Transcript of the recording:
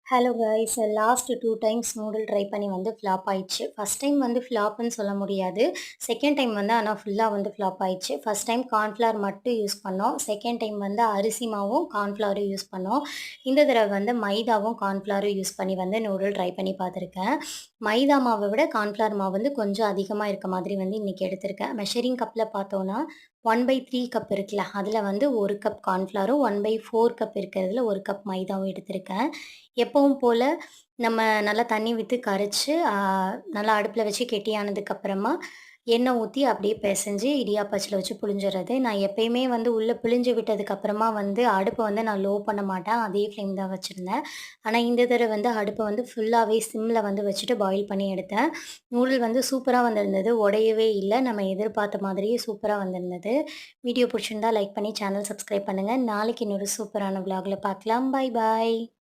Hello guys last 2 times noodle try பண்ணி வந்து flop ஆயிடுச்சு. ஃபர்ஸ்ட் டைம் வந்து ஃப்ளாப்ன்னு சொல்ல முடியாது. செகண்ட் டைம் வந்து ஆனா ஃபுல்லா வந்து ஃப்ளாப் ஆயிடுச்சு. ஃபர்ஸ்ட் டைம் கார்ன்ஃப்ளவர் மட்டும் யூஸ் பண்ணோம். செகண்ட் டைம் வந்து அரிசி மாவும், கார்ன்ஃப்ளவரும் யூஸ் பண்ணோம். இந்த தடவ வந்து மைதாவும், கார்ன்ஃப்ளவரும் யூஸ் பண்ணி வந்து நூடுல் ட்ரை பண்ணி பார்த்துருக்கேன். மைதா மாவ விட கார்ன்ஃப்ளவர் மாவு வந்து கொஞ்சம் அதிகமா இருக்க மாதிரி வந்து இன்னைக்கு எடுத்திருக்கேன். மெஷரிங் கப்ல பார்த்தோம்னா 1/3 கப் இருக்குல்ல, அதில வந்து 1 கப் கார்ன்ஃப்ளவரும், 1/4 கப் இருக்கிறதுல 1 கப் மைதாவும் எடுத்திருக்கேன். எப்பவும் போல நம்ம நல்லா தண்ணி விட்டு கரைச்சு, நல்லா அடுப்புல வச்சு கெட்டியானதுக்கப்புறமா, எண்ணெய் ஊத்தி அப்படியே பெசஞ்சு இடியாப்ப அச்சுல வச்சு புழிஞ்சறது. நான் எப்பயுமே வந்து உள்ள பிழிஞ்சு விட்டதுக்கப்புறமா வந்து அடுப்ப வந்து நான் லோ பண்ண மாட்டேன். அதே ஃப்ளேம் தான் வச்சிருந்தேன். ஆனா இந்த தடவ வந்து அடுப்ப வந்து ஃபுல்லாவே சிம்ல வந்து வச்சுட்டு பாயில் பண்ணி எடுத்தேன். நூடுல் வந்து சூப்பரா வந்திருந்தது. உடையவே இல்ல. நம்ம எதிர்பார்த்த மாதிரியே சூப்பரா வந்திருந்தது. வீடியோ புடிச்சிருந்தா லைக் பண்ணி சேனல் சப்ஸ்கிரைப் பண்ணுங்க. நாளைக்கு இன்னொரு சூப்பரான விளாக்ல பார்க்கலாம். பாய் பாய்.